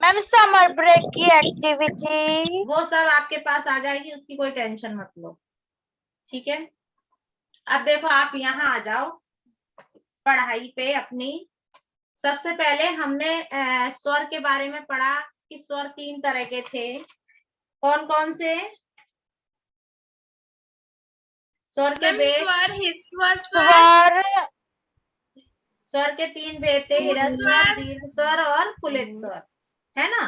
Ma'am summer break की activity वो सब आपके पास आ जाएगी, उसकी कोई टेंशन मत लो, ठीक है। अब देखो आप यहाँ आ जाओ पढ़ाई पे अपनी। सबसे पहले हमने स्वर के बारे में पढ़ा कि स्वर 3 तरह के थे। कौन कौन से? स्वर के मैम भेद, स्वर, हिस्वर स्वर, स्वर स्वर के 3 भेद थे, ह्रस्व स्वर, दीर्घ स्वर और कुलित स्वर, है ना।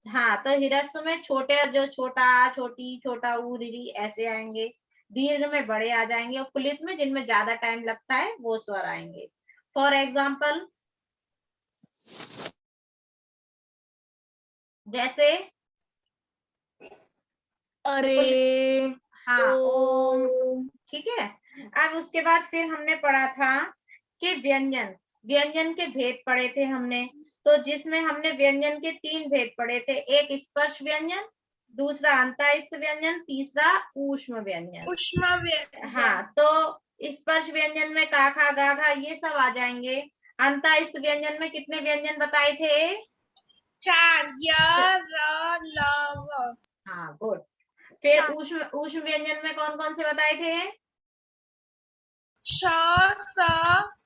हाँ, तो ह्रस्व में छोटे, जो छोटा आ, छोटी, छोटा ऊ, री ऐसे आएंगे। दीर्घ में बड़े आ जाएंगे और कुलित में जिनमें ज्यादा टाइम लगता है वो स्वर आएंगे। फॉर एग्जाम्पल जैसे अरे हाँ, ओम, ठीक है। अब उसके बाद फिर हमने पढ़ा था कि व्यंजन, व्यंजन के भेद पढ़े थे हमने। तो जिसमें हमने व्यंजन के 3 भेद पढ़े थे, एक स्पर्श व्यंजन, दूसरा अंतःस्थ व्यंजन, तीसरा ऊष्म व्यंजन। ऊष्मा व्यंजन। हाँ, तो स्पर्श व्यंजन में का खा गा घा ये सब आ जाएंगे। अंतःस्थ व्यंजन में कितने व्यंजन बताए थे? 4, य, र, ल, व। हाँ, गुड। फिर ऊष्म ऊष्म व्यंजन में कौन कौन से बताए थे? श, स,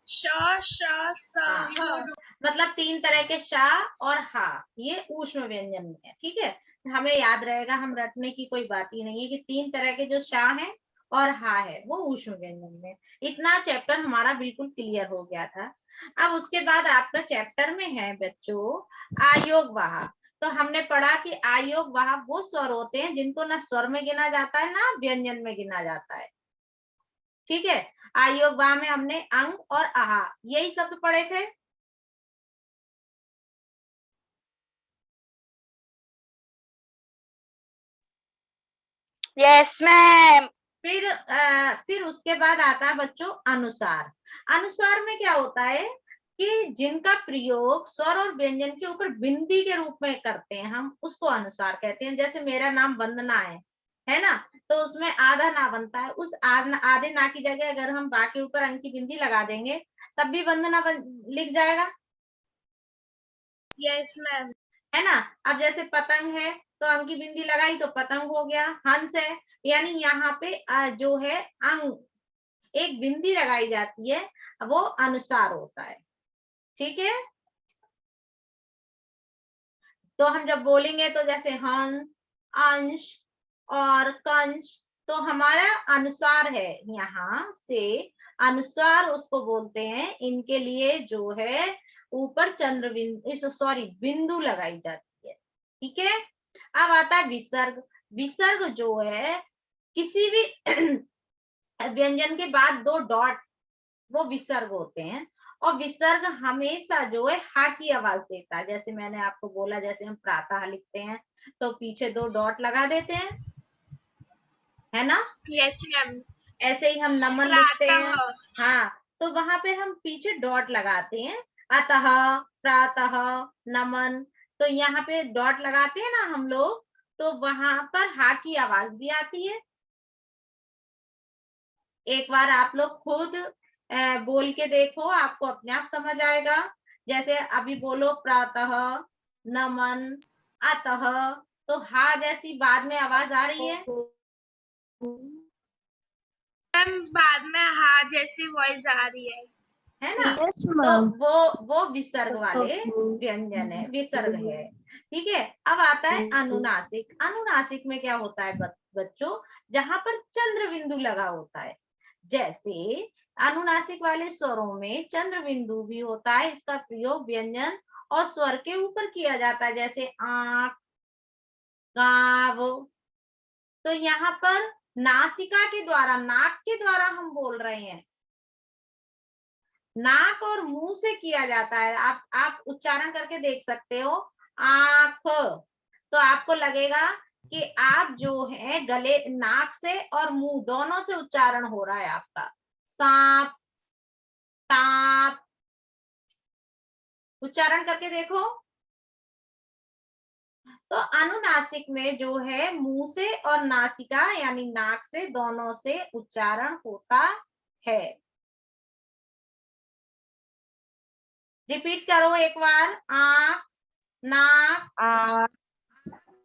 श, श, स, ह। मतलब 3 तरह के शा और हा, ये ऊष्म व्यंजन में है, ठीक है। हमें याद रहेगा, हम रटने की कोई बात ही नहीं है कि 3 तरह के जो शा है और हा है वो ऊष्म व्यंजन में। इतना चैप्टर हमारा बिल्कुल क्लियर हो गया था। अब उसके बाद आपका चैप्टर में है बच्चों आयोग वाह। तो हमने पढ़ा कि आयोग वाह वो स्वर होते हैं जिनको ना स्वर में गिना जाता है ना व्यंजन में गिना जाता है, ठीक है। आयोग वाह में हमने अंग और आहा यही शब्द पढ़े थे। Yes ma'am. फिर उसके बाद आता है बच्चों अनुसार। अनुसार में क्या होता है कि जिनका प्रयोग स्वर और व्यंजन के ऊपर बिंदी के रूप में करते हैं हम उसको अनुसार कहते हैं। जैसे मेरा नाम वंदना है ना, तो उसमें आधा ना बनता है, उस आधे ना की जगह अगर हम बा के ऊपर अंक की बिंदी लगा देंगे तब भी वंदना लिख जाएगा, यस मैम। है ना। अब जैसे पतंग है तो अंक की बिंदी लगाई तो पतंग हो गया। हंस है, यानी यहाँ पे जो है अंग एक बिंदी लगाई जाती है, वो अनुसार होता है, ठीक है। तो हम जब बोलेंगे तो जैसे हंस, अंश और कंश, तो हमारा अनुसार है यहाँ से, अनुसार उसको बोलते हैं। इनके लिए जो है ऊपर चंद्र बिंदु, सॉरी बिंदु लगाई जाती है, ठीक है। अब आता है विसर्ग। विसर्ग जो है किसी भी व्यंजन के बाद 2 डॉट, वो विसर्ग होते हैं। और विसर्ग हमेशा जो है हा की आवाज देता है। जैसे मैंने आपको बोला, जैसे हम प्रातः लिखते हैं तो पीछे 2 डॉट लगा देते हैं, है ना। Yes ma'am. ऐसे ही हम नमन लिखते हैं, हाँ, तो वहां पे हम पीछे डॉट लगाते हैं। अतः, प्रातः, नमन, तो यहाँ पे डॉट लगाते हैं ना हम लोग, तो वहां पर हा की आवाज भी आती है। एक बार आप लोग खुद बोल के देखो, आपको अपने आप समझ आएगा। जैसे अभी बोलो प्रातः, नमन, अतः, तो हा जैसी बाद में आवाज आ रही है। मैम बाद में हा जैसी वॉइस आ रही है ना। यस तो मैम। वो विसर्ग वाले व्यंजन है, विसर्ग है, ठीक है। अब आता है अनुनासिक। अनुनासिक में क्या होता है बच्चों, जहां पर चंद्र बिंदु लगा होता है। जैसे अनुनासिक वाले स्वरों में चंद्र बिंदु भी होता है। इसका प्रयोग व्यंजन और स्वर के ऊपर किया जाता है, जैसे आंख, गाव। तो यहाँ पर नासिका के द्वारा, नाक के द्वारा हम बोल रहे हैं, नाक और मुंह से किया जाता है। आप उच्चारण करके देख सकते हो, आंख, तो आपको लगेगा कि आप जो है गले, नाक से और मुंह दोनों से उच्चारण हो रहा है आपका। सांप, ताप, उच्चारण करके देखो। तो अनुनासिक में जो है मुंह से और नासिका यानी नाक से, दोनों से उच्चारण होता है। रिपीट करो एक बार, आंख, नाक, आ कान,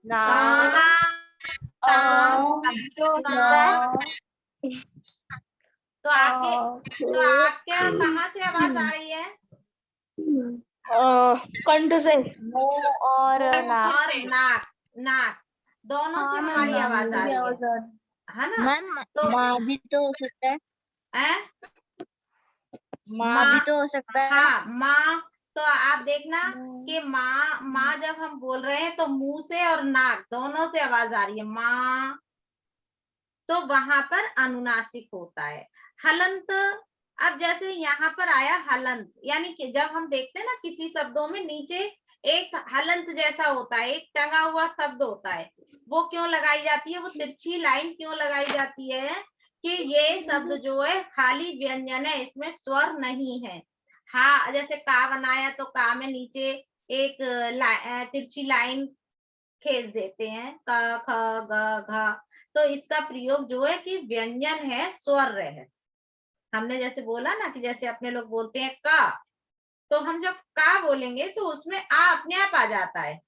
ना टांग, तो सांप। तो आपके तो आपके कहाँ से आवाज आ रही है? कंठ से मुंह और मुंह नाक और से। नाक, नाक दोनों से हमारी आवाज आ रही है ना? मैम तो माँ भी तो हो सकता है, है माँ भी माँ, तो हो सकता है। हाँ माँ। तो आप देखना कि माँ, माँ जब हम बोल रहे हैं तो मुंह से और नाक दोनों से आवाज आ रही है माँ, तो वहां पर अनुनासिक होता है। हलंत, अब जैसे यहाँ पर आया हलंत, यानी कि जब हम देखते हैं ना किसी शब्दों में नीचे एक हलंत जैसा होता है, एक टंगा हुआ शब्द होता है, वो क्यों लगाई जाती है? वो तिरछी लाइन क्यों लगाई जाती है? कि ये शब्द जो है खाली व्यंजन है, इसमें स्वर नहीं है। हाँ, जैसे का बनाया तो का में नीचे एक तिरछी लाइन खींच देते हैं, क ख ग घ। तो इसका प्रयोग जो है कि व्यंजन है, स्वर है। हमने जैसे बोला ना कि जैसे अपने लोग बोलते हैं का, तो हम जब का बोलेंगे तो उसमें आ अपने आप आ जाता है,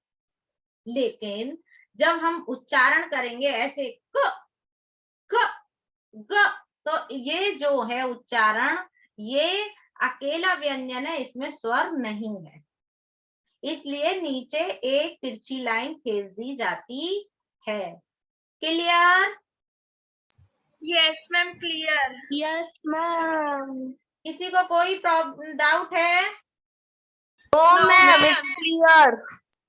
लेकिन जब हम उच्चारण करेंगे ऐसे क ख ग, तो ये जो है उच्चारण, ये अकेला व्यंजन है, इसमें स्वर नहीं है, इसलिए नीचे एक तिरछी लाइन खींच दी जाती है। Clear? Yes ma'am, clear. Yes ma'am. किसी को कोई डाउट है? ओ No, ma'am ma'am. It's clear.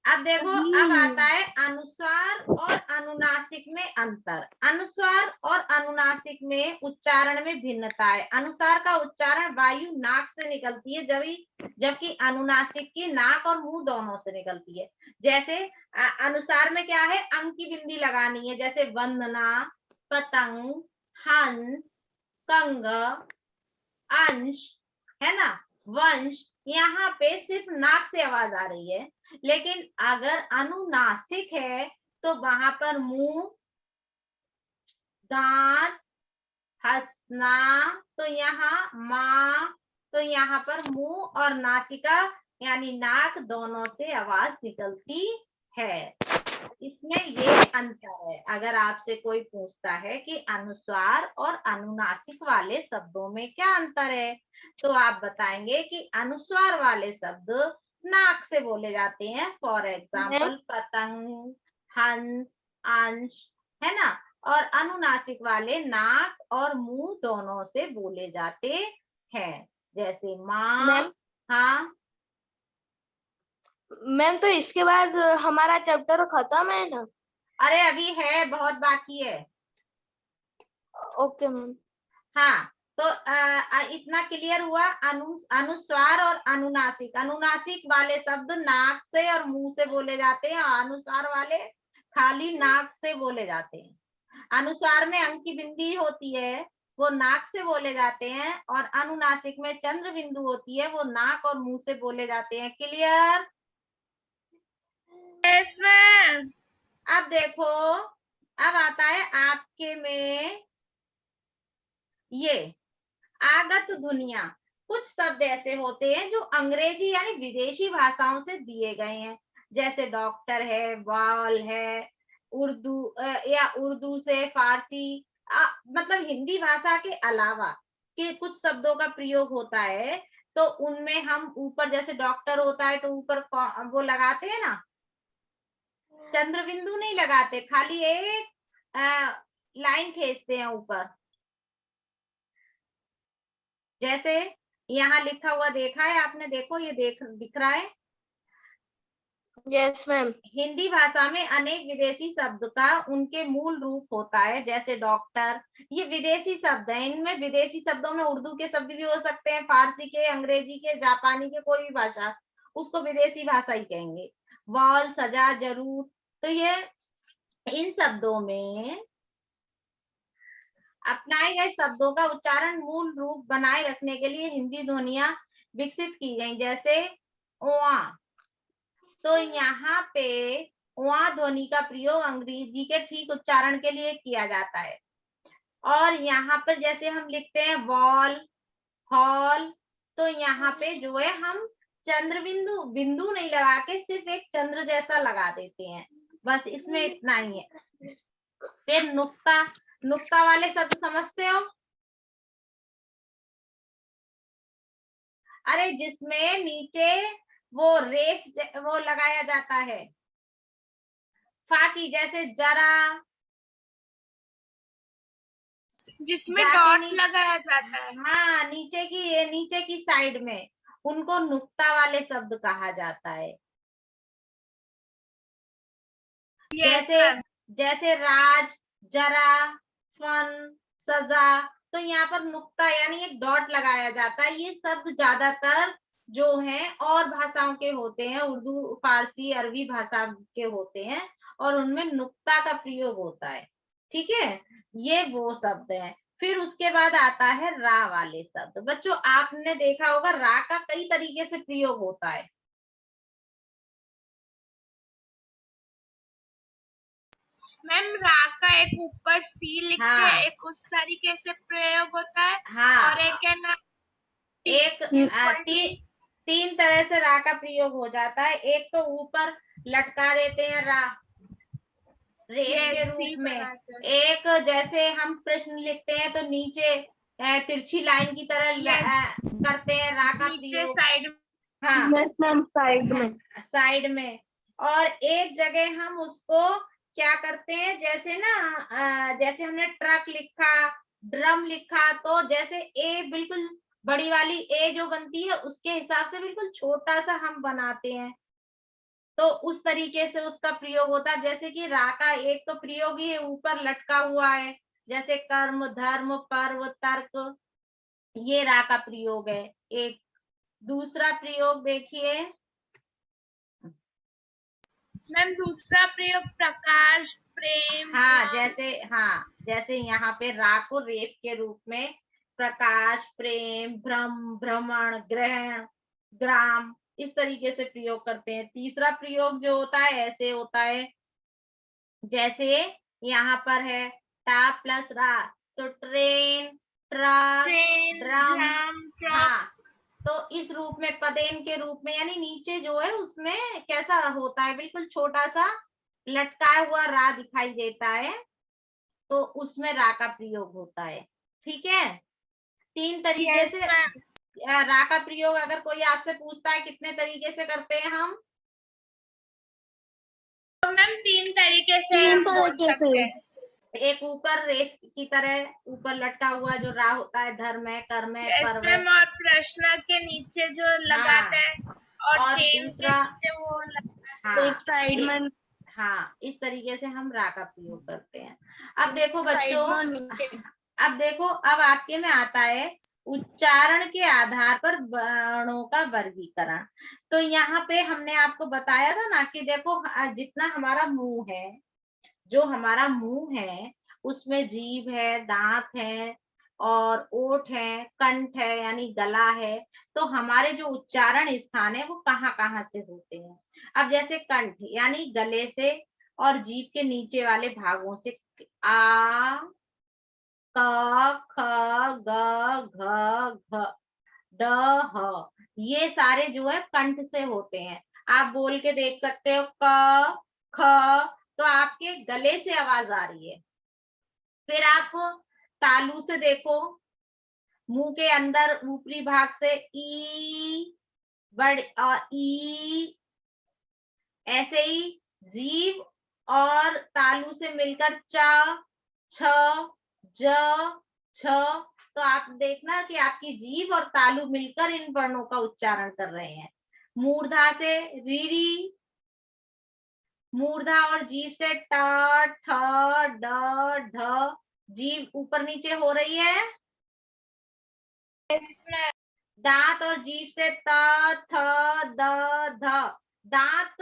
अब देखो, अब आता है अनुस्वार और अनुनासिक में अंतर। अनुस्वार और अनुनासिक में उच्चारण में भिन्नता है। अनुस्वार का उच्चारण वायु नाक से निकलती है, जबकि अनुनासिक की नाक और मुंह दोनों से निकलती है। जैसे अनुस्वार में क्या है, अंग की बिंदी लगानी है, जैसे वंदना, पतंग, हंस, कंग, अंश, है ना, वंश। यहाँ पे सिर्फ नाक से आवाज आ रही है, लेकिन अगर अनुनासिक है तो वहां पर मुंह, दांत, हंसना, तो यहाँ माँ, तो यहाँ पर मुंह और नासिका यानी नाक दोनों से आवाज निकलती है। इसमें ये अंतर है। अगर आपसे कोई पूछता है कि अनुस्वार और अनुनासिक वाले शब्दों में क्या अंतर है, तो आप बताएंगे कि अनुस्वार वाले शब्द नाक से बोले जाते हैं, फॉर एग्जाम्पल पतंग, हंस, अंश, है ना, और अनुनासिक वाले नाक और मुंह दोनों से बोले जाते हैं, जैसे माँ। मैम, हाँ, मैम तो इसके बाद हमारा चैप्टर खत्म है ना? अरे अभी है, बहुत बाकी है। Okay ma'am. हाँ, तो इतना क्लियर हुआ। अनुस्वार और अनुनासिक, अनुनासिक वाले शब्द नाक से और मुंह से बोले जाते हैं, और अनुस्वार वाले खाली नाक से बोले जाते हैं। अनुस्वार में अंक की बिंदी होती है, वो नाक से बोले जाते हैं, और अनुनासिक में चंद्र बिंदु होती है, वो नाक और मुंह से बोले जाते हैं। क्लियर? Yes ma'am. अब देखो, अब आता है आपके में ये आगत ध्वनियां। कुछ शब्द ऐसे होते हैं जो अंग्रेजी यानी विदेशी भाषाओं से दिए गए हैं, जैसे डॉक्टर है, बॉल है, उर्दू या उर्दू से फारसी, मतलब हिंदी भाषा के अलावा के कुछ शब्दों का प्रयोग होता है, तो उनमें हम ऊपर जैसे डॉक्टर होता है तो ऊपर वो लगाते हैं ना, चंद्र बिंदु नहीं लगाते, खाली एक लाइन खींचते हैं ऊपर। जैसे यहाँ लिखा हुआ देखा है आपने, देखो ये दिख रहा है। Yes ma'am. हिंदी भाषा में अनेक विदेशी शब्द का उनके मूल रूप होता है, जैसे डॉक्टर, ये विदेशी शब्द है। इनमें विदेशी शब्दों में उर्दू के शब्द भी हो सकते हैं, फारसी के, अंग्रेजी के, जापानी के, कोई भी भाषा, उसको विदेशी भाषा ही कहेंगे। वॉल, सजा, जरूर, तो ये इन शब्दों में अपनाए गए शब्दों का उच्चारण मूल रूप बनाए रखने के लिए हिंदी ध्वनियां विकसित की गई, जैसे ओआ। तो यहाँ पे ओआ ध्वनि का प्रयोग अंग्रेजी के ठीक उच्चारण के लिए किया जाता है। और यहाँ पर जैसे हम लिखते हैं वॉल, हॉल, तो यहाँ पे जो है हम चंद्र बिंदु बिंदु नहीं लगा के सिर्फ एक चंद्र जैसा लगा देते हैं, बस इसमें इतना ही है। फिर नुक्ता, नुक्ता वाले शब्द समझते हो? अरे जिसमें नीचे वो रेफ वो लगाया जाता है, फाकी जैसे जरा, जिसमें जाके डॉट लगाया जाता है। हाँ, नीचे की साइड में, उनको नुक्ता वाले शब्द कहा जाता है। यस जैसे मैम। जैसे राज, जरा, फन, सजा, तो यहाँ पर नुक्ता यानी एक डॉट लगाया जाता है। ये शब्द ज्यादातर जो है और भाषाओं के होते हैं, उर्दू, फारसी, अरबी भाषा के होते हैं, और उनमें नुक्ता का प्रयोग होता है। ठीक है, ये वो शब्द है। फिर उसके बाद आता है रा वाले शब्द। बच्चों आपने देखा होगा रा का कई तरीके से प्रयोग होता है। मैम रा का एक ऊपर सी लिख के हाँ एक उस तरीके से प्रयोग होता है, हाँ, और एक है ना एक तीन तरह से रा का प्रयोग हो जाता है। एक तो ऊपर लटका देते हैं रा, रेफ के रूप में। एक जैसे हम प्रश्न लिखते हैं तो नीचे तिरछी लाइन की तरह करते हैं रा का नीचे प्रयोग। साइड। हाँ साइड में, साइड में। और एक जगह हम उसको क्या करते हैं, जैसे ना जैसे हमने ट्रक लिखा, ड्रम लिखा, तो जैसे ए बिल्कुल बड़ी वाली ए जो बनती है उसके हिसाब से बिल्कुल छोटा सा हम बनाते हैं, तो उस तरीके से उसका प्रयोग होता है। जैसे कि रा का एक तो प्रयोग ही ऊपर लटका हुआ है, जैसे कर्म, धर्म, पर्व, तर्क, ये रा का प्रयोग है। एक दूसरा प्रयोग देखिए, मैम दूसरा प्रयोग प्रकाश, प्रेम। हाँ जैसे यहाँ पे रा को रेफ के रूप में प्रकाश, प्रेम, भ्रम, भ्रमण, ग्रहण, ग्राम, इस तरीके से प्रयोग करते हैं। तीसरा प्रयोग जो होता है ऐसे होता है, जैसे यहाँ पर है टा प्लस रा, तो ट्रेन, ट्रक, ड्रम। हाँ, तो इस रूप में पदेन के रूप में, यानी नीचे जो है उसमें कैसा होता है, बिल्कुल छोटा सा लटकाया हुआ रा दिखाई देता है, तो उसमें रा का प्रयोग होता है। ठीक है, तीन तरीके से रा का प्रयोग। अगर कोई आपसे पूछता है कितने तरीके से करते हैं हम, तो मैम तीन तरीके से हम बोल सकते हैं। एक ऊपर रेत की तरह ऊपर लटका हुआ जो रा होता है, धर्म है, कर्म है, पर्व है। और प्रश्न के नीचे जो लगाते हैं, और प्रेम के नीचे वो साइड में। हाँ, इस तरीके से हम रा का प्रयोग करते हैं। अब देखो बच्चों, अब देखो, अब आपके में आता है उच्चारण के आधार पर वर्णों का वर्गीकरण। तो यहाँ पे हमने आपको बताया था ना कि देखो जितना हमारा मुंह है, जो हमारा मुंह है उसमें जीभ है, दांत है, और ओठ है, कंठ है यानी गला है, तो हमारे जो उच्चारण स्थान है वो कहाँ कहाँ से होते हैं। अब जैसे कंठ यानी गले से और जीभ के नीचे वाले भागों से, आ, क, ख, ग, घ, घ, ड, ह, ये सारे जो है कंठ से होते हैं। आप बोल के देख सकते हो, क, ख, तो आपके गले से आवाज आ रही है। फिर आप तालू से देखो, मुंह के अंदर ऊपरी भाग से ई, ई, ऐसे ही जीभ और तालू से मिलकर च, छ, ज, छ, तो आप देखना कि आपकी जीभ और तालु मिलकर इन वर्णों का उच्चारण कर रहे हैं। मूर्धा से रीरी, मूर्धा और जीभ से ट, ठ, ड, ढ, जीभ ऊपर नीचे हो रही है। दांत और जीभ से त, थ, द, ध, दांत,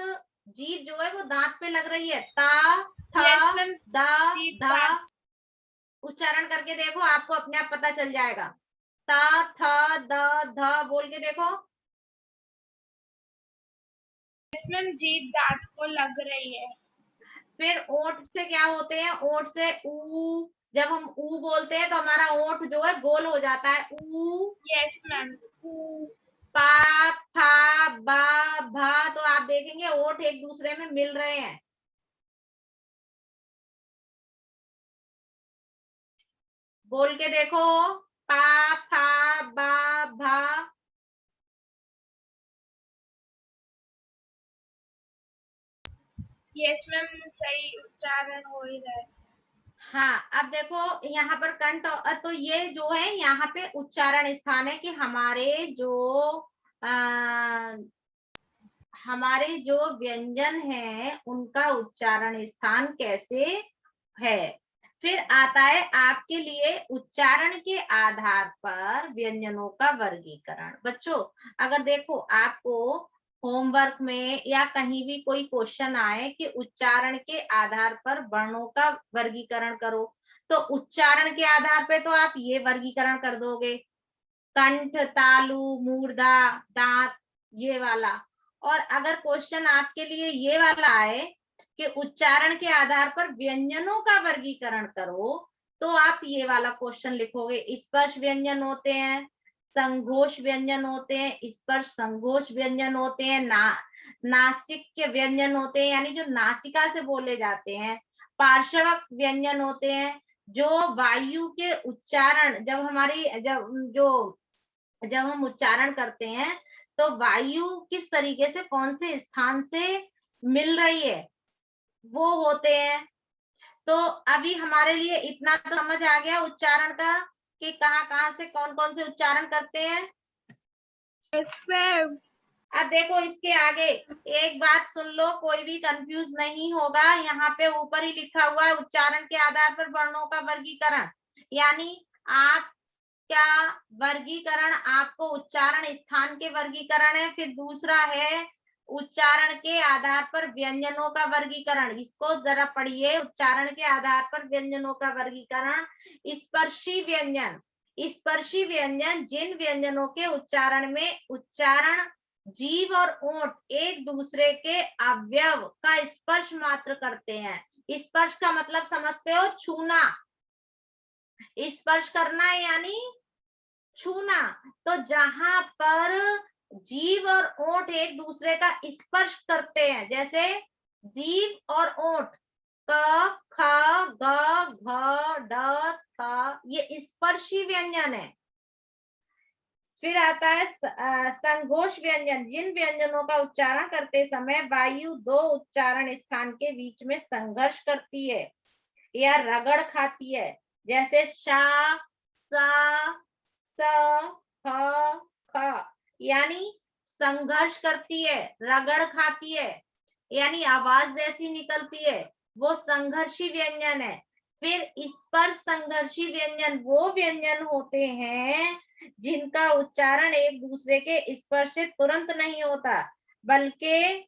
जीभ जो है वो दांत पे लग रही है, ता, थ, द, ध, उच्चारण करके देखो, आपको अपने आप पता चल जाएगा। ता, थ, द, ध, बोल के देखो। इसमें जीभ दांत को लग रही है। फिर ओठ से क्या होते हैं, ओठ से ऊ, जब हम ऊ बोलते हैं तो हमारा ओठ जो है गोल हो जाता है, ऊ। यस मैम, ऊ। पा, फा, बा, भा, तो आप देखेंगे ओठ एक दूसरे में मिल रहे हैं। बोल के देखो, पा, फा, बा, भा। यस मैम, सही उच्चारण हो ही रहा है। हाँ, अब देखो यहाँ पर कंठ, तो ये जो है यहाँ पे उच्चारण स्थान है कि हमारे जो व्यंजन है उनका उच्चारण स्थान कैसे है। फिर आता है आपके लिए उच्चारण के आधार पर व्यंजनों का वर्गीकरण। बच्चों, अगर देखो आपको होमवर्क में या कहीं भी कोई क्वेश्चन आए कि उच्चारण के आधार पर वर्णों का वर्गीकरण करो, तो उच्चारण के आधार पे तो आप ये वर्गीकरण कर दोगे, कंठ, तालु, मूर्धा, दांत, ये वाला। और अगर क्वेश्चन आपके लिए ये वाला आए कि उच्चारण के आधार पर व्यंजनों का वर्गीकरण करो, तो आप ये वाला क्वेश्चन लिखोगे। स्पर्श व्यंजन होते हैं, संघोष व्यंजन होते हैं, स्पर्श संघोष व्यंजन होते हैं, नासिक के व्यंजन होते हैं, यानी जो नासिका से बोले जाते हैं। पार्श्वक व्यंजन होते हैं, जो वायु के उच्चारण जब हम उच्चारण करते हैं तो वायु किस तरीके से कौन से स्थान से मिल रही है, वो होते हैं। तो अभी हमारे लिए इतना तो समझ आ गया उच्चारण का कि कहाँ कहाँ से कौन कौन से उच्चारण करते हैं। Yes ma'am. अब देखो इसके आगे एक बात सुन लो, कोई भी कंफ्यूज नहीं होगा। यहाँ पे ऊपर ही लिखा हुआ है उच्चारण के आधार पर वर्णों का वर्गीकरण, यानी आप क्या वर्गीकरण, आपको उच्चारण स्थान के वर्गीकरण है, फिर दूसरा है उच्चारण के आधार पर व्यंजनों का वर्गीकरण। इसको जरा पढ़िए, उच्चारण के आधार पर व्यंजनों का वर्गीकरण। स्पर्शी व्यंजन, स्पर्शी व्यंजन जिन व्यंजनों के उच्चारण में उच्चारण जीभ और ओंठ एक दूसरे के अवयव का स्पर्श मात्र करते हैं। स्पर्श का मतलब समझते हो, छूना। स्पर्श करना है यानी छूना। तो जहां पर जीभ और ओंठ एक दूसरे का स्पर्श करते हैं, जैसे जीभ और ओंठ, क, ख, ग, घ, ड, थ, ये स्पर्शी व्यंजन है। फिर आता है संघोष व्यंजन, जिन व्यंजनों का उच्चारण करते समय वायु दो उच्चारण स्थान के बीच में संघर्ष करती है या रगड़ खाती है, जैसे शा, सा, स, ख, ख, यानी संघर्ष करती है, रगड़ खाती है, यानी आवाज जैसी निकलती है, वो संघर्षी व्यंजन है। फिर स्पर्श संघर्षी व्यंजन वो व्यंजन होते हैं जिनका उच्चारण एक दूसरे के स्पर्श से तुरंत नहीं होता, बल्कि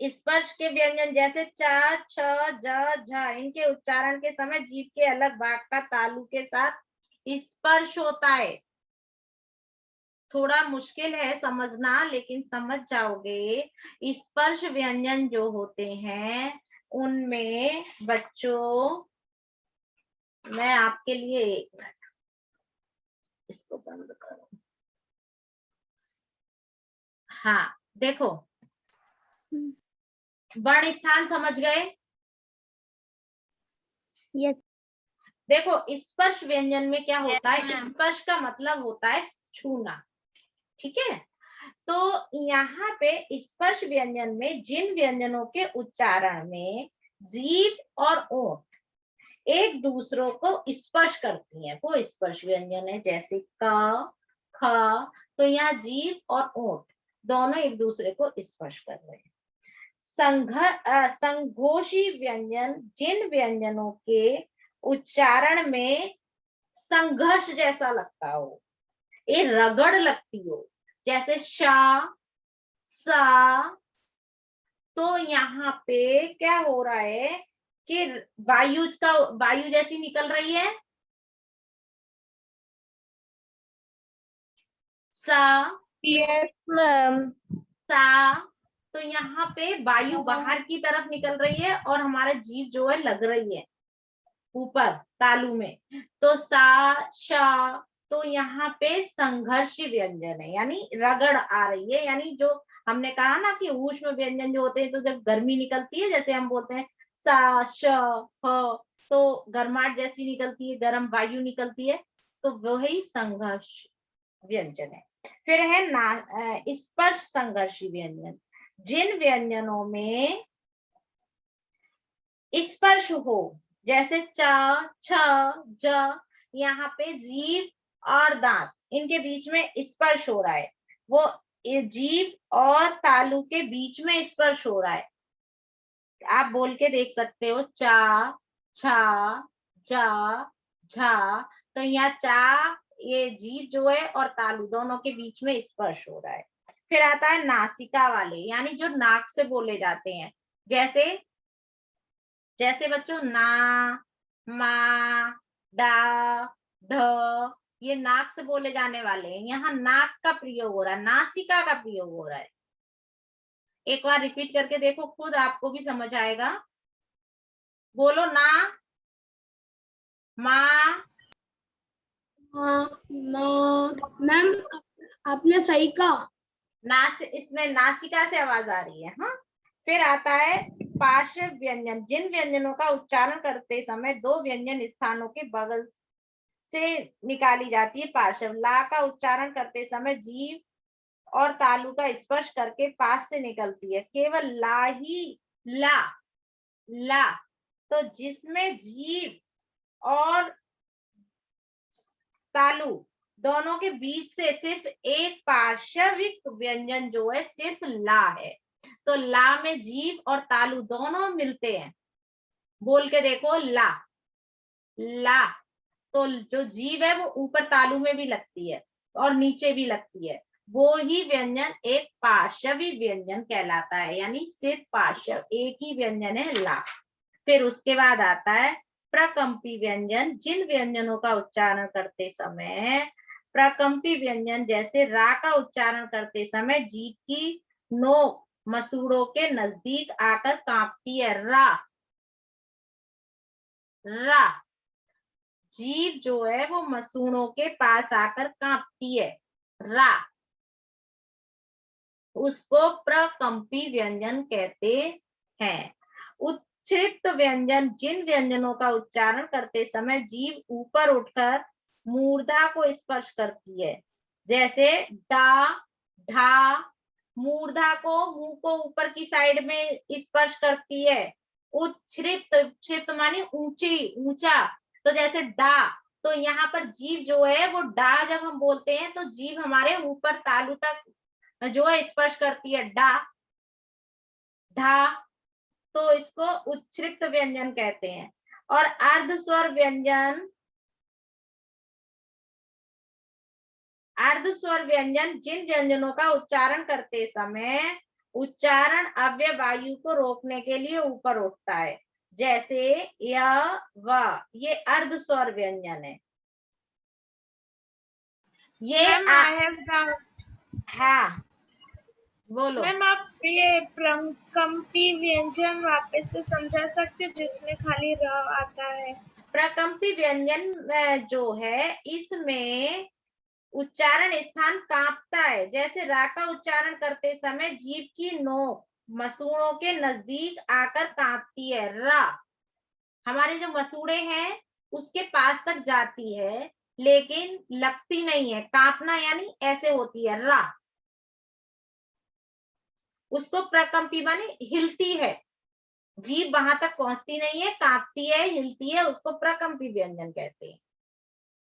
स्पर्श के व्यंजन जैसे च, छ, ज, झ, इनके उच्चारण के समय जीभ के अलग भाग का तालु के साथ स्पर्श होता है। थोड़ा मुश्किल है समझना, लेकिन समझ जाओगे। स्पर्श व्यंजन जो होते हैं उनमें बच्चों, मैं आपके लिए एक मिनट इसको बंद करो। हाँ देखो, वर्ण स्थान समझ गए? यस। देखो स्पर्श व्यंजन में क्या होता है, स्पर्श का मतलब होता है छूना, ठीक है। तो यहाँ पे स्पर्श व्यंजन में जिन व्यंजनों के उच्चारण में जीभ और ओंठ एक दूसरों को स्पर्श करती हैं, वो स्पर्श व्यंजन है। जैसे क, ख, तो यहाँ जीभ और ओंठ दोनों एक दूसरे को स्पर्श कर रहे हैं। संघोषी व्यंजन जिन व्यंजनों के उच्चारण में संघर्ष जैसा लगता हो, ये रगड़ लगती हो, जैसे शा, सा, तो यहाँ पे क्या हो रहा है कि वायु जैसी निकल रही है, सा, यस मैम। सा, तो यहाँ पे वायु बाहर की तरफ निकल रही है और हमारा जीभ जो है लग रही है ऊपर तालु में। तो सा, शा, तो यहाँ पे संघर्षी व्यंजन है, यानी रगड़ आ रही है। यानी जो हमने कहा ना कि ऊष्म व्यंजन जो होते हैं, तो जब गर्मी निकलती है, जैसे हम बोलते हैं सा श ह, तो गर्माहट जैसी निकलती है, गर्म वायु निकलती है, तो वही संघर्ष व्यंजन है। फिर है स्पर्श संघर्षी व्यंजन। जिन व्यंजनों में स्पर्श हो, जैसे च, छ, ज, यहाँ पे जीभ और दांत, इनके बीच में स्पर्श हो रहा है, वो जीभ और तालु के बीच में स्पर्श हो रहा है। आप बोल के देख सकते हो, चा, छा, जा, झा, तो यहाँ चा, ये जीभ जो है और तालु दोनों के बीच में स्पर्श हो रहा है। फिर आता है नासिका वाले, यानी जो नाक से बोले जाते हैं, जैसे जैसे बच्चों ना, मा, डा, ढ, ये नाक से बोले जाने वाले हैं। यहाँ नाक का प्रयोग हो रहा है, नासिका का प्रयोग हो रहा है। एक बार रिपीट करके देखो, खुद आपको भी समझ आएगा। बोलो ना, मा, मैम आपने सही कहा। इसमें नासिका से आवाज आ रही है। हाँ, फिर आता है पार्श्व व्यंजन। जिन व्यंजनों का उच्चारण करते समय दो व्यंजन स्थानों के बगल से निकाली जाती है। पार्श्व ला का उच्चारण करते समय जीभ और तालु का स्पर्श करके पास से निकलती है। केवल ला ही ला, तो जिसमें जीभ और तालु दोनों के बीच से सिर्फ एक पार्श्विक व्यंजन जो है सिर्फ ला है। तो ला में जीभ और तालु दोनों मिलते हैं। बोल के देखो, ला, तो जो जीभ है वो ऊपर तालु में भी लगती है और नीचे भी लगती है, वो ही व्यंजन एक पार्श्वी व्यंजन कहलाता है, यानी सिर्फ पार्श्व एक ही व्यंजन है, ला। फिर उसके बाद आता है प्रकंपी व्यंजन। जिन व्यंजनों का उच्चारण करते समय प्रकंपी व्यंजन, जैसे रा का उच्चारण करते समय जीभ की नोक मसूड़ों के नजदीक आकर कांपती है। रा, जीभ जो है वो मसूड़ों के पास आकर कांपती है, रा, उसको प्रकंपी व्यंजन कहते हैं। उच्छ्रित व्यंजन, जिन व्यंजनों का उच्चारण करते समय जीभ ऊपर उठकर मूर्धा को स्पर्श करती है, जैसे डा, ढा, मूर्धा को मुंह को ऊपर की साइड में स्पर्श करती है। उच्छ्रित माने ऊंची, ऊंचा, तो जैसे डा, तो यहाँ पर जीभ जो है वो डा जब हम बोलते हैं तो जीभ हमारे ऊपर तालु तक जो है स्पर्श करती है, डा, ढा, तो इसको उच्छ्रित व्यंजन कहते हैं। और अर्ध स्वर व्यंजन, जिन व्यंजनों का उच्चारण करते समय उच्चारण अव्यय वायु को रोकने के लिए ऊपर उठता है, जैसे य, व, ये अर्ध स्वर व्यंजन है। ये हाँ बोलो मैम, आप ये प्रकंपी व्यंजन वापस से समझा सकते हो जिसमें खाली र आता है? प्रकंपी व्यंजन जो है इसमें उच्चारण स्थान कांपता है, जैसे रा का उच्चारण करते समय जीभ की नोक मसूड़ों के नजदीक आकर कांपती है। रा हमारे जो मसूड़े हैं उसके पास तक जाती है लेकिन लगती नहीं है, कांपना यानी ऐसे होती है, रा, उसको प्रकंपी माने हिलती है, जीभ वहां तक पहुंचती नहीं है, कांपती है, हिलती है, उसको प्रकंपी व्यंजन कहते हैं।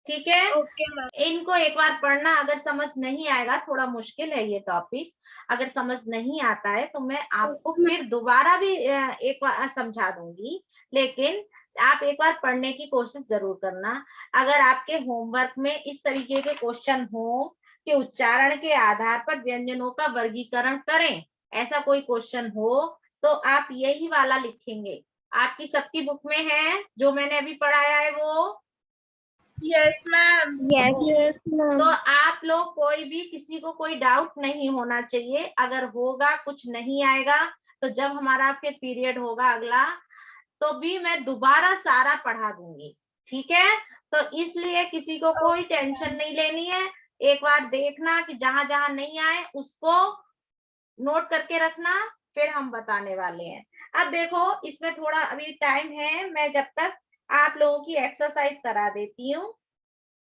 ठीक है, ओके मैम। इनको एक बार पढ़ना, अगर समझ नहीं आएगा, थोड़ा मुश्किल है ये टॉपिक, अगर समझ नहीं आता है तो मैं आपको फिर दोबारा भी एक बार समझा दूंगी, लेकिन आप एक बार पढ़ने की कोशिश जरूर करना। अगर आपके होमवर्क में इस तरीके के क्वेश्चन हो कि उच्चारण के आधार पर व्यंजनों का वर्गीकरण करें, ऐसा कोई क्वेश्चन हो तो आप यही वाला लिखेंगे। आपकी सबकी बुक में है जो मैंने अभी पढ़ाया है वो? Yes ma'am. तो आप लोग कोई भी, किसी को कोई डाउट नहीं होना चाहिए। अगर होगा, कुछ नहीं आएगा, तो जब हमारा फिर पीरियड होगा अगला, तो भी मैं दोबारा सारा पढ़ा दूंगी। ठीक है, तो इसलिए किसी को कोई टेंशन नहीं लेनी है। एक बार देखना कि जहां जहां नहीं आए उसको नोट करके रखना, फिर हम बताने वाले हैं। अब देखो इसमें थोड़ा अभी टाइम है, मैं जब तक आप लोगों की एक्सरसाइज करा देती हूँ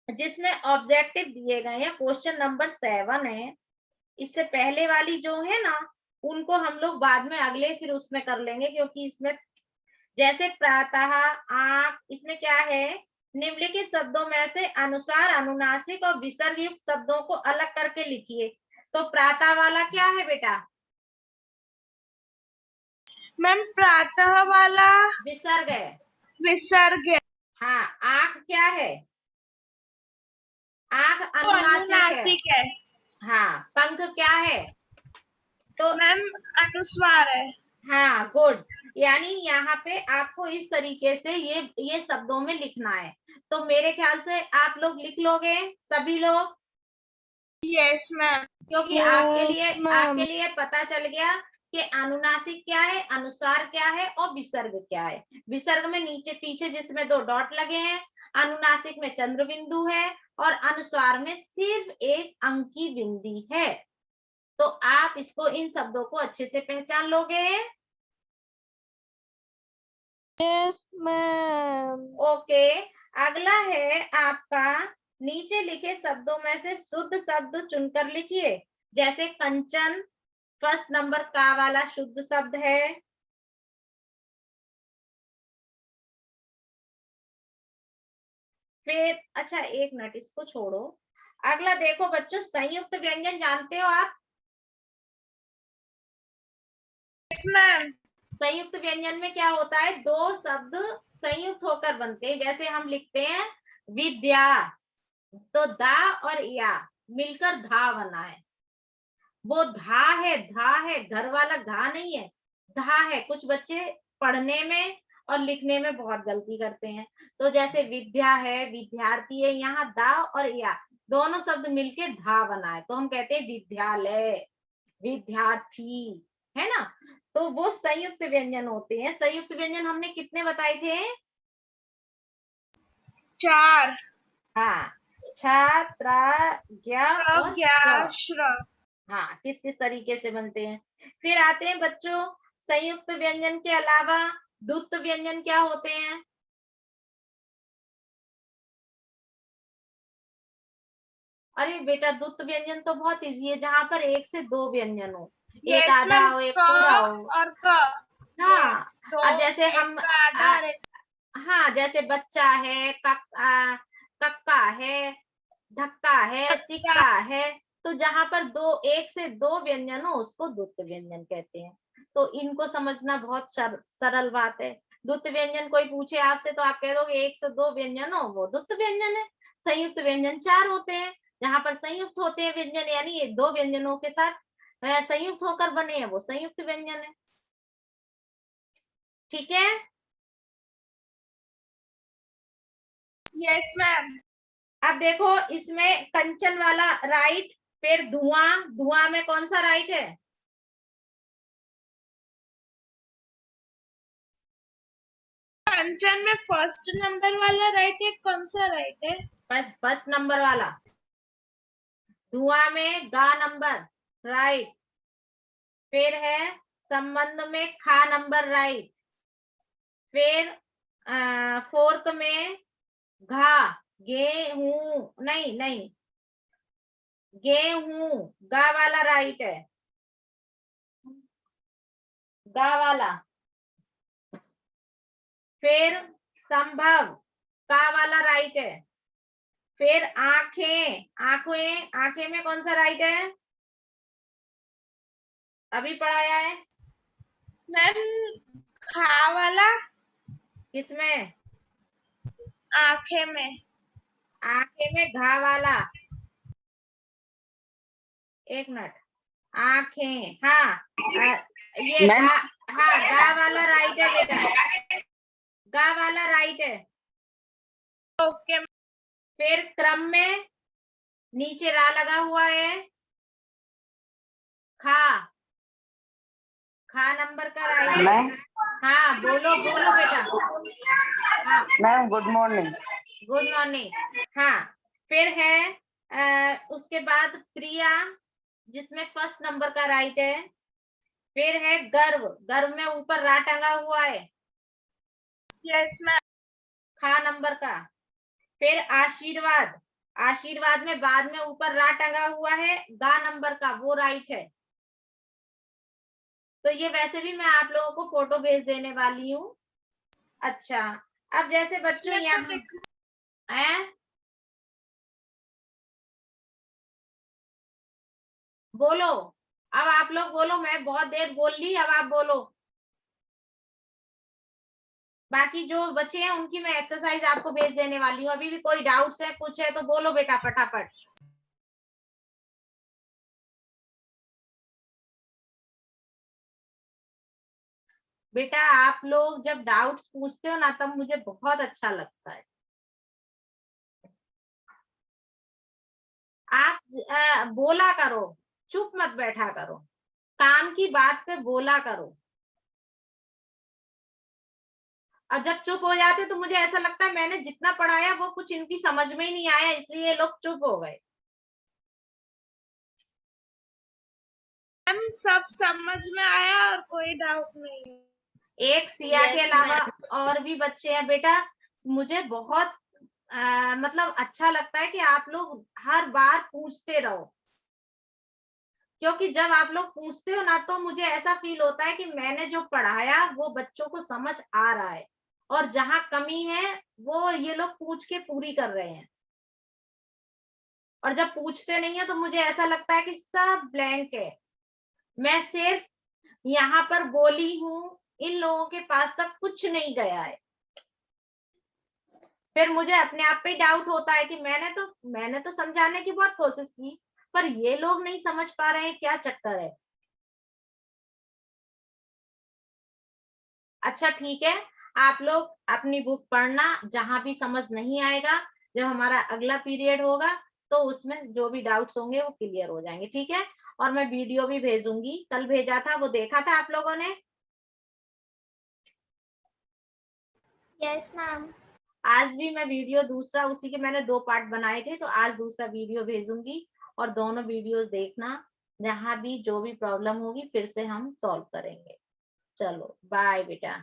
जिसमें ऑब्जेक्टिव दिए गए हैं। क्वेश्चन नंबर 7 है। इससे पहले वाली जो है ना उनको हम लोग बाद में अगले फिर उसमें कर लेंगे, क्योंकि इसमें जैसे प्रातः, आंख, इसमें क्या है, निम्नलिखित शब्दों में से अनुसार, अनुनासिक और विसर्ग युक्त शब्दों को अलग करके लिखिए। तो प्रातः वाला क्या है बेटा? मैम प्रातः वाला विसर्ग है। विसर्ग है। हाँ, आंख क्या है? आंख तो अनुनासिक है। अनुनासिक है। हाँ, पंख क्या है? तो मैम अनुस्वार है। हाँ, गुड। यानी यहाँ पे आपको इस तरीके से ये शब्दों में लिखना है। तो मेरे ख्याल से आप लोग लिख लोगे सभी लोग, यस मैम। क्योंकि आपके लिए पता चल गया कि अनुनासिक क्या है, अनुस्वार क्या है और विसर्ग क्या है। विसर्ग में नीचे पीछे जिसमें 2 डॉट लगे हैं, अनुनासिक में चंद्र बिंदु है और अनुस्वार में सिर्फ एक अंक की बिंदी है। तो आप इसको, इन शब्दों को अच्छे से पहचान लोगे। Yes ma'am. ओके, अगला है आपका, नीचे लिखे शब्दों में से शुद्ध शब्द चुनकर लिखिए। जैसे कंचन फर्स्ट नंबर का वाला शुद्ध शब्द है। फिर अच्छा एक मिनट इसको छोड़ो, अगला देखो बच्चों, संयुक्त व्यंजन जानते हो आप? Yes ma'am. संयुक्त व्यंजन में क्या होता है, 2 शब्द संयुक्त होकर बनते हैं। जैसे हम लिखते हैं विद्या, तो दा और या मिलकर धा बना है। वो धा है, घर वाला घा नहीं है, धा है। कुछ बच्चे पढ़ने में और लिखने में बहुत गलती करते हैं। तो जैसे विद्या है, विद्यार्थी है, यहाँ दा और या दोनों शब्द मिलके धा बना है, तो हम कहते हैं विद्यालय, विद्यार्थी, है ना। तो वो संयुक्त व्यंजन होते हैं। संयुक्त व्यंजन हमने कितने बताए थे? 4। हाँ, छात्र, ज्ञ और प्रज्ञाश्र। हाँ, किस किस तरीके से बनते हैं। फिर आते हैं बच्चों, संयुक्त व्यंजन के अलावा द्वुत्व व्यंजन क्या होते हैं? अरे बेटा, द्वुत्व व्यंजन तो बहुत इजी है, जहां पर 1 से 2 व्यंजन हो, एक यस आधा मैम। हो एक क पूरा हो। और क। हाँ, यस, तो अब जैसे एक हम का आधा और एक। हाँ, जैसे बच्चा है, कक्का है, धक्का है, का। सिक्का है। तो जहां पर 1 से 2 व्यंजन हो उसको द्वुत्व व्यंजन कहते हैं। तो इनको समझना बहुत सरल बात है। द्वुत्व व्यंजन कोई पूछे आपसे तो आप कह दोगे 1 से 2 व्यंजन हो वो द्वुत्व व्यंजन है। संयुक्त व्यंजन 4 होते हैं, जहां पर संयुक्त होते हैं व्यंजन, यानी ये 2 व्यंजनों के साथ संयुक्त होकर बने हैं, वो संयुक्त व्यंजन है। ठीक है। Yes ma'am. अब देखो इसमें कंचन वाला राइट, फिर धुआं, धुआं में कौन सा राइट है? कंचन में फर्स्ट नंबर वाला राइट है, कौन सा राइट है? फर्स्ट नंबर वाला। धुआं में गा नंबर राइट, फिर है संबंध में खा नंबर राइट, फिर फोर्थ में घा, गेहूं नहीं नहीं, गेहूं गा वाला राइट है, गा वाला। फिर संभव का वाला राइट है। फिर आंखें, आंखें, आंखें में कौन सा राइट है? अभी पढ़ाया है मैम खा वाला। किसमें? आंखें में। आंखें में घा वाला। एक मिनट, आंखें, हाँ, ये गा, हाँ गा वाला राइट है बेटा, गा वाला राइट है। ओके। फिर क्रम में नीचे रा लगा हुआ है, खा, खा नंबर का राइट है। हाँ, बोलो बोलो बेटा। हाँ ma'am good morning. Good morning. हाँ, फिर है उसके बाद प्रिया, जिसमें फर्स्ट नंबर का राइट है। फिर है गर्व, गर्व में ऊपर रा टंगा हुआ है, यस मैम। खा नंबर का। फिर आशीर्वाद, आशीर्वाद में बाद में ऊपर रा टंगा हुआ है, गा नंबर का, वो राइट है। तो ये वैसे भी मैं आप लोगों को फोटो भेज देने वाली हूँ। अच्छा, अब जैसे बच्चों यहाँ है, बोलो, अब आप लोग बोलो, मैं बहुत देर बोल ली, अब आप बोलो। बाकी जो बच्चे हैं उनकी मैं एक्सरसाइज आपको भेज देने वाली हूँ। अभी भी कोई डाउट्स है, कुछ है तो बोलो बेटा फटाफट। बेटा आप लोग जब डाउट्स पूछते हो ना, तब मुझे बहुत अच्छा लगता है। आप बोला करो, चुप मत बैठा करो, काम की बात पे बोला करो। और जब चुप हो जाते तो मुझे ऐसा लगता है मैंने जितना पढ़ाया वो कुछ इनकी समझ में ही नहीं आया, इसलिए ये लोग चुप हो गए। मैम सब समझ में आया और कोई डाउट नहीं है। एक सिया के Yes, अलावा ma'am. और भी बच्चे हैं बेटा। मुझे बहुत मतलब अच्छा लगता है कि आप लोग हर बार पूछते रहो, क्योंकि जब आप लोग पूछते हो ना तो मुझे ऐसा फील होता है कि मैंने जो पढ़ाया वो बच्चों को समझ आ रहा है, और जहां कमी है वो ये लोग पूछ के पूरी कर रहे हैं। और जब पूछते नहीं है तो मुझे ऐसा लगता है कि सब ब्लैंक है, मैं सिर्फ यहाँ पर बोली हूँ, इन लोगों के पास तक कुछ नहीं गया है। फिर मुझे अपने आप पे डाउट होता है कि मैंने तो समझाने की बहुत कोशिश की, पर ये लोग नहीं समझ पा रहे हैं, क्या चक्कर है। अच्छा ठीक है, आप लोग अपनी बुक पढ़ना, जहां भी समझ नहीं आएगा, जब हमारा अगला पीरियड होगा तो उसमें जो भी डाउट्स होंगे वो क्लियर हो जाएंगे, ठीक है। और मैं वीडियो भी भेजूंगी, कल भेजा था वो देखा था आप लोगों ने। Yes, ma'am. आज भी मैं वीडियो दूसरा, उसी के मैंने 2 पार्ट बनाए थे, तो आज दूसरा वीडियो भेजूंगी और दोनों वीडियोस देखना, जहां भी जो भी प्रॉब्लम होगी फिर से हम सॉल्व करेंगे। चलो बाय बेटा।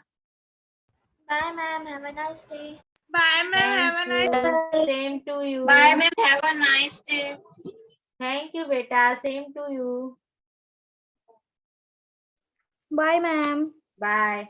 Bye, ma'am. Have a nice day. Bye ma'am, have a thank you, nice. Same to you. Bye, ma'am. Have a nice day. Thank you बेटा, same to you. Bye ma'am. Bye.